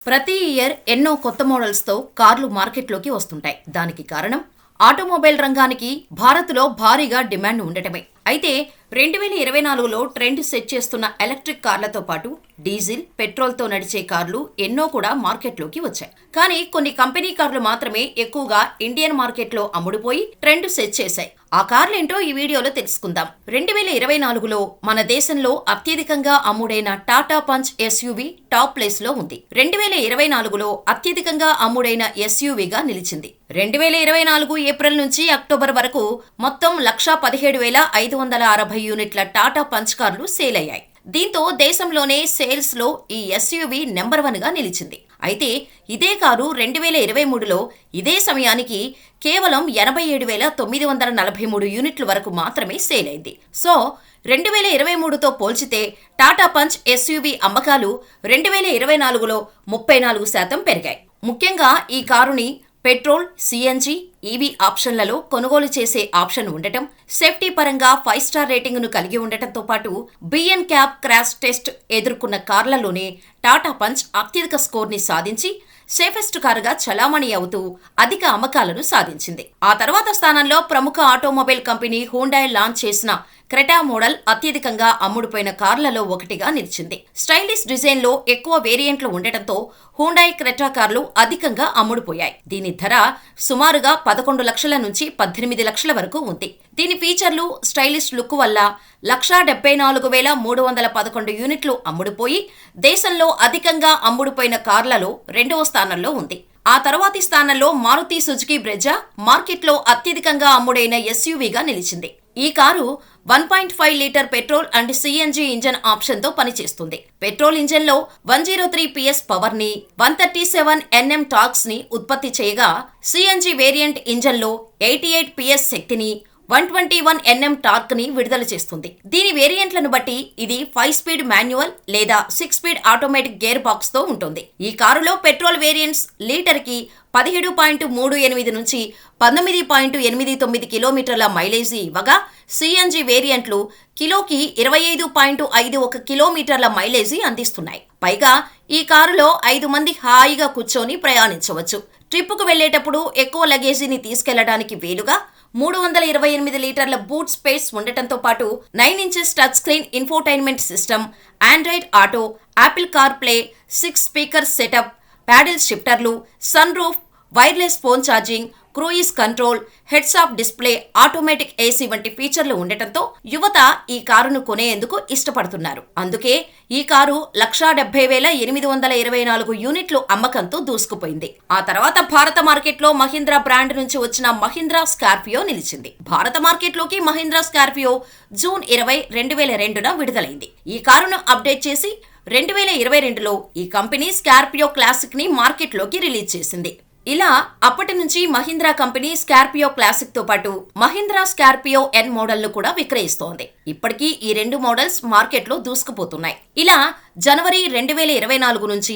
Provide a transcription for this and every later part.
ప్రతి ఇయర్ ఎన్నో కొత్త మోడల్స్తో కార్లు మార్కెట్లోకి వస్తుంటాయి. దానికి కారణం ఆటోమొబైల్ రంగానికి భారత్లో భారీగా డిమాండ్ ఉండటమే. అయితే 2024లో ట్రెండ్ సెట్ చేస్తున్న ఎలక్ట్రిక్ కార్లతో పాటు డీజిల్, పెట్రోల్తో నడిచే కార్లు ఎన్నో కూడా మార్కెట్లోకి వచ్చాయి. కానీ కొన్ని కంపెనీ కార్లు మాత్రమే ఎక్కువగా ఇండియన్ మార్కెట్లో అమ్ముడుపోయి ట్రెండ్ సెట్ చేశాయి. ఆ కార్లేంటో ఈ వీడియోలో తెలుసుకుందాం. 2024లో మన దేశంలో అత్యధికంగా అమ్ముడైన Tata Punch SUV top place లో ఉంది. 2024లో అత్యధికంగా అమ్ముడైన ఎస్యూవీగా నిలిచింది. 2024 ఏప్రిల్ నుంచి అక్టోబర్ వరకు మొత్తం 1,17,560 యూనిట్ల టాటా పంచ్ కార్లు సేల్ అయ్యాయి. దీంతో దేశంలోనే సేల్స్ లో ఈ ఎస్యూవీ నెంబర్ 1 గా నిలిచింది. అయితే ఇదే కారు 2023లో ఇదే సమయానికి కేవలం 87,943 యూనిట్ల వరకు మాత్రమే సేల్ అయింది. సో 2023తో పోల్చితే టాటా పంచ్ ఎస్యూవీ అమ్మకాలు 2024లో 34% పెరిగాయి. ముఖ్యంగా ఈ కారుని పెట్రోల్, సిఎన్జి, ఈవీ ఆప్షన్లలో కొనుగోలు చేసే ఆప్షన్ ఉండటం, సేఫ్టీ పరంగా 5 స్టార్ రేటింగ్ను కలిగి ఉండటంతో పాటు బిఎన్ క్యాబ్ క్రాష్ టెస్ట్ ఎదుర్కొన్న కార్లలోనే టాటా పంచ్ అత్యధిక స్కోర్ని సాధించి సేఫెస్ట్ కారుగా చలామణి అవుతూ అధిక అమ్మకాలను సాధించింది. ఆ తర్వాత స్థానంలో ప్రముఖ ఆటోమొబైల్ కంపెనీ హుండాయ్ లాంచ్ చేసిన క్రెటా మోడల్ అత్యధికంగా అమ్ముడుపోయిన కార్లలో ఒకటిగా నిలిచింది. స్టైలిష్ డిజైన్ లో ఎక్కువ వేరియంట్లు ఉండటంతో హుండాయ్ క్రెటా కార్లు అధికంగా అమ్ముడుపోయాయి. దీని ధర సుమారుగా 11 లక్షల నుంచి 18 లక్షల వరకు ఉంది. దీని ఫీచర్లు, స్టైలిష్ లుక్ వల్ల 1,74,311 యూనిట్లు అమ్ముడుపోయి దేశంలో అధికంగా అమ్ముడుపోయిన కార్లలో 2వ స్థానంలో ఉంది. ఆ తర్వాతి స్థానంలో మారుతి సుజుకి బ్రెజా మార్కెట్లో అత్యధికంగా అమ్ముడైన ఎస్యూవీగా నిలిచింది. ఈ కారు 1.5 litre petrol and CNG engine ఆప్షన్తో పనిచేస్తుంది. పెట్రోల్ ఇంజన్లో 103 PS పవర్ ని, 137 Nm టార్క్స్ ని ఉత్పత్తి చేయగా సిఎన్జి వేరియంట్ ఇంజన్లో 88 PS శక్తిని, 121 Nm టార్క్ ని విడుదల చేస్తుంది. దీని వేరియంట్లను బట్టి ఇది 5 స్పీడ్ మాన్యువల్ లేదా 6 స్పీడ్ ఆటోమేటిక్ గేర్ బాక్స్ తో ఉంటుంది. ఈ కారులో పెట్రోల్ వేరియంట్స్ లీటర్కి 17.38 నుంచి 19.89 కిలోమీటర్ల మైలేజీ ఇవ్వగా సిఎన్జి వేరియంట్లు కిలోకి 25.51 కిలోమీటర్ల మైలేజీ అందిస్తున్నాయి. పైగా ఈ కారులో 5 మంది హాయిగా కూర్చొని ప్రయాణించవచ్చు. ట్రిప్పుకు వెళ్లేటప్పుడు ఎక్కువ లగేజీని తీసుకెళ్లడానికి వీలుగా 328 లీటర్ల బూట్ స్పేస్ ఉండటంతో పాటు 9 inches touch screen infotainment system, Android Auto, Apple CarPlay, 6 speaker setup, paddle షిఫ్టర్లు, sunroof, wireless phone charging, cruise control, heads up display, automatic AC వంటి ఫీచర్లు ఉండటంతో యువత ఈ కారును కొనేందుకు ఇష్టపడుతున్నారు. అందుకే ఈ కారు 1,70,824 యూనిట్లు అమ్మకంతో దూసుకుపోయింది. ఆ తర్వాత భారత మార్కెట్లో మహీంద్రా బ్రాండ్ నుంచి వచ్చిన మహీంద్రా స్కార్పియో నిలిచింది. భారత మార్కెట్లోకి మహీంద్రా స్కార్పియో జూన్ 20, 2002న విడుదలైంది. ఈ కారును అప్డేట్ చేసి 2022లో ఈ కంపెనీ స్కార్పియో క్లాసిక్ ని మార్కెట్లోకి రిలీజ్ చేసింది. ఇలా అప్పటి నుంచి మహీంద్రా కంపెనీ స్కార్పియో క్లాసిక్ తో పాటు మహీంద్రా స్కార్పియో ఎన్ మోడల్ ను కూడా విక్రయిస్తోంది. ఇప్పటికీ ఈ 2 మోడల్స్ మార్కెట్లో దూసుకుపోతున్నాయి. ఇలా జనవరి 2024 నుంచి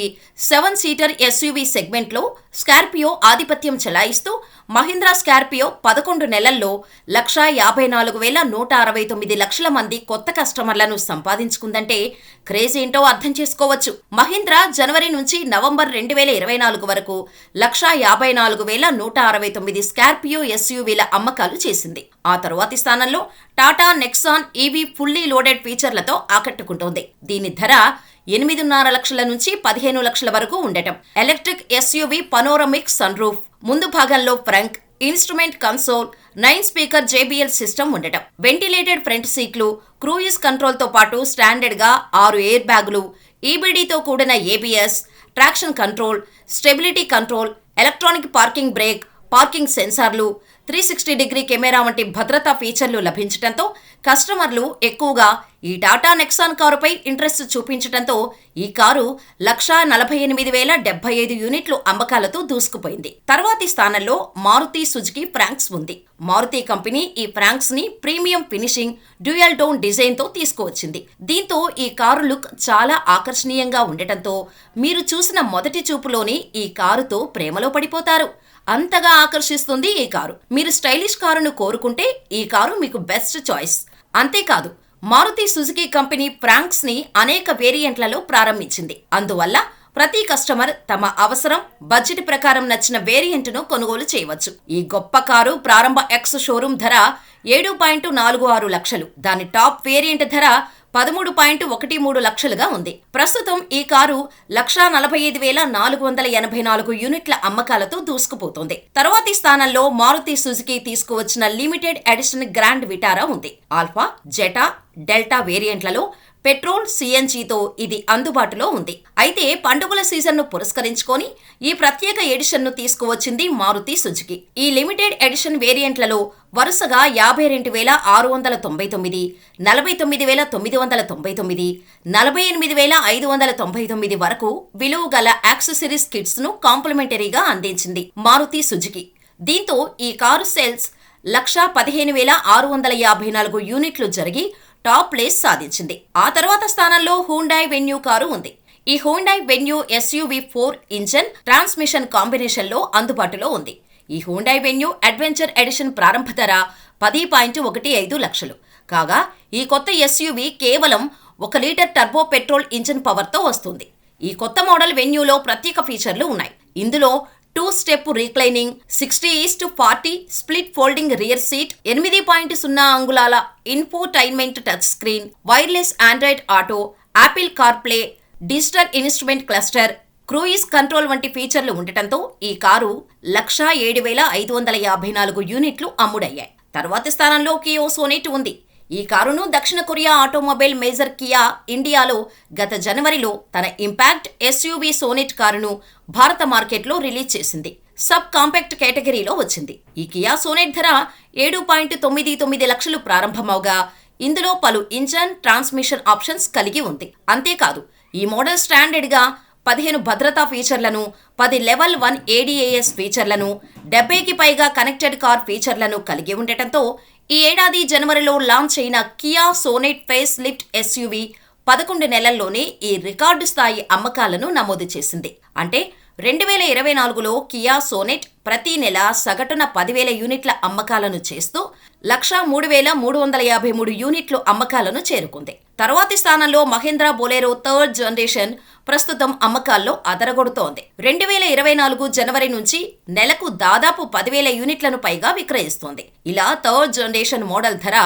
7 సీటర్ ఎస్యూవీ సెగ్మెంట్ లో స్కార్పియో ఆధిపత్యం చెలాయిస్తూ మహీంద్రా స్కార్పియో 11 నెలల్లో 1,54,169 లక్షల మంది కొత్త కస్టమర్లను సంపాదించుకుందంటే క్రేజ్ ఏంటో అర్థం చేసుకోవచ్చు. మహీంద్రా జనవరి నుంచి నవంబర్ 2024 వరకు 1,54,169 స్కార్పియో ఎస్యూవీల అమ్మకాలు చేసింది. ఆ తరువాతి స్థానంలో Tata Nexon EV fully loaded ఫీచర్లతో ఆకట్టుకుంటోంది. దీని ధర 8.5 లక్షల నుంచి 15 లక్షల వరకు ఉండటం. Electric SUV panoramic sunroof, ముందు భాగంలో frunk, instrument console, 9 speaker JBL system ఉండటం. వెంటిలేటెడ్ ఫ్రంట్ సీట్లు, క్రూయిజ్ కంట్రోల్ తో పాటు స్టాండర్డ్ గా 6 ఎయిర్ బ్యాగులు, ఈబీడీతో కూడిన ABS, traction control, stability control, electronic parking break, parking సెన్సార్లు, 360 డిగ్రీ కెమెరా వంటి భద్రతా ఫీచర్లు లభించటంతో కస్టమర్లు ఎక్కువగా ఈ టాటా నెక్సాన్ కారుపై ఇంట్రెస్ట్ చూపించటంతో ఈ కారు 1,48,075 యూనిట్లు అమ్మకాలతో దూసుకుపోయింది. తర్వాతి స్థానంలో మారుతి సుజుకి ఫ్రాంక్స్ ఉంది. మారుతి కంపెనీ ఈ ఫ్రాంక్స్ ని premium finishing, dual tone design తో తీసుకువచ్చింది. దీంతో ఈ కారు లుక్ చాలా ఆకర్షణీయంగా ఉండటంతో మీరు చూసిన మొదటి చూపులోనే ఈ కారుతో ప్రేమలో పడిపోతారు. అంతగా ఆకర్షిస్తుంది ఈ కారు. మీరు స్టైలిష్ కారును కోరుకుంటే ఈ కారు మీకు బెస్ట్ చాయిస్. అంతేకాదు మారుతి సుజుకి కంపెనీ ఫ్రాంక్స్ ని అనేక వేరియంట్లలో ప్రారంభించింది. అందువల్ల ప్రతి కస్టమర్ తమ అవసరం, బడ్జెట్ ప్రకారం నచ్చిన వేరియంట్ను కొనుగోలు చేయవచ్చు. ఈ గొప్ప కారు ప్రారంభ ఎక్స్ షోరూమ్ ధర 7.46 లక్షలు. దాని టాప్ వేరియంట్ ధర 13.13 లక్షలుగా ఉంది. ప్రస్తుతం ఈ కారు 1,45,484 యూనిట్ల అమ్మకాలతో దూసుకుపోతోంది. తరువాతి స్థానంలో మారుతి సుజుకి తీసుకువచ్చిన లిమిటెడ్ ఎడిషన్ గ్రాండ్ విటారా ఉంది. ఆల్ఫా, జెటా, డెల్టా వేరియంట్లలో పెట్రోల్, సిఎన్జితో ఇది అందుబాటులో ఉంది. అయితే పండుగల సీజన్ను పురస్కరించుకొని ఈ ప్రత్యేక ఎడిషన్ను తీసుకువచ్చింది మారుతి సుజుకి. ఈ లిమిటెడ్ ఎడిషన్ వేరియంట్లలో వరుసగా 52,699, 49,999, 48,599 వరకు విలువ గల యాక్సెసరీస్ కిట్స్ ను కాంప్లిమెంటరీగా అందించింది మారుతి సుజుకి. దీంతో ఈ కారు సేల్స్ 1,15,654 యూనిట్లు జరిగి టాప్ ప్లేస్ సాధించింది. ఆ తర్వాత స్థానంలో హ్యుండాయ్ వెన్యూ కారు ఉంది. ఈ Hyundai venue SUV 4 engine transmission కాంబినేషన్లో అందుబాటులో ఉంది. ఈ హ్యుండాయ్ వెన్యూ అడ్వెంచర్ ఎడిషన్ ప్రారంభ ధర 10.15 లక్షలు కాగా, ఈ కొత్త ఎస్యూవీ కేవలం 1 లీటర్ టర్బో పెట్రోల్ ఇంజన్ పవర్తో వస్తుంది. ఈ కొత్త మోడల్ వెన్యూలో ప్రత్యేక ఫీచర్లు ఉన్నాయి. ఇందులో 2 step reclining, 60:40 split folding rear seat, 8.0 అంగుళాల infotainment touch screen, wireless Android Auto, Apple CarPlay, digital instrument cluster, cruise control వంటి ఫీచర్లు ఉండటంతో ఈ కారు 1,07,554 యూనిట్లు అమ్ముడయ్యాయి. తర్వాతి స్థానంలో కియా సోనెట్ ఉంది. ఈ కారును దక్షిణ కొరియా ఆటోమొబైల్ మేజర్ కియా ఇండియాలో గత జనవరిలో తన ఇంపాక్ట్ ఎస్యూవీ సోనెట్ కారును భారత మార్కెట్లో రిలీజ్ చేసింది. సబ్ కాంపాక్ట్ కేటగిరీలో వచ్చింది. ఈ కియా సోనెట్ ధర 7.99 లక్షలు ప్రారంభమవగా ఇందులో పలు ఇంజన్, ట్రాన్స్మిషన్ ఆప్షన్స్ కలిగి ఉంది. అంతేకాదు ఈ మోడల్ స్టాండర్డ్గా 15 భద్రతా ఫీచర్లను, 10 లెవెల్ 1 ADAS ఫీచర్లను, 70కి పైగా కనెక్టెడ్ కార్ ఫీచర్లను కలిగి ఉండటంతో ఈ ఏడాది జనవరిలో లాంచ్ అయిన Kia Sonet face lift SUV 11 నెలల్లోనే ఈ రికార్డు స్థాయి అమ్మకాలను నమోదు చేసింది. అంటే 2024లో కియా సోనెట్ ప్రతి నెల సగటున 10,000 యూనిట్ల అమ్మకాలను చేస్తూ 1,03,353 యూనిట్లు అమ్మకాలను చేరుకుంది. తరువాతి స్థానంలో మహీంద్రా బొలెరో థర్డ్ జనరేషన్ ప్రస్తుతం అమ్మకాల్లో అదరగొడుతోంది. 2024 జనవరి నుంచి నెలకు దాదాపు 10,000 యూనిట్లను పైగా విక్రయిస్తోంది. ఇలా థర్డ్ జనరేషన్ మోడల్ ధర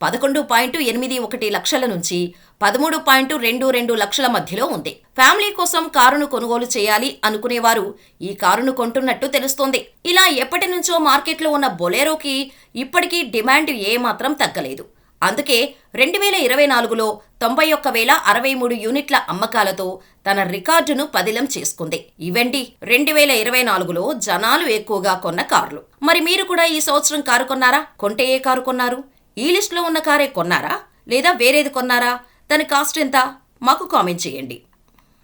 11.81 లక్షల నుంచి 13.22 లక్షల మధ్యలో ఉంది. ఫ్యామిలీ కోసం కారును కొనుగోలు చేయాలి అనుకునేవారు ఈ కారును కొంటున్నట్టు తెలుస్తోంది. ఇలా ఎప్పటి నుంచో మార్కెట్లో ఉన్న బొలెరోకి ఇప్పటికీ డిమాండ్ ఏమాత్రం తగ్గలేదు. అందుకే 2024లో 91,063 యూనిట్ల అమ్మకాలతో తన రికార్డును పదిలం చేసుకుంది. ఇవండి 2024లో జనాలు ఎక్కువగా కొన్న కార్లు. మరి మీరు కూడా ఈ సంవత్సరం కారు కొన్నారా? కొంటే ఏ కారు కొన్నారు? ఈ లిస్టులో ఉన్న కారే కొన్నారా లేదా వేరేది కొన్నారా? దాని కాస్ట్ ఎంత? మాకు కామెంట్ చేయండి.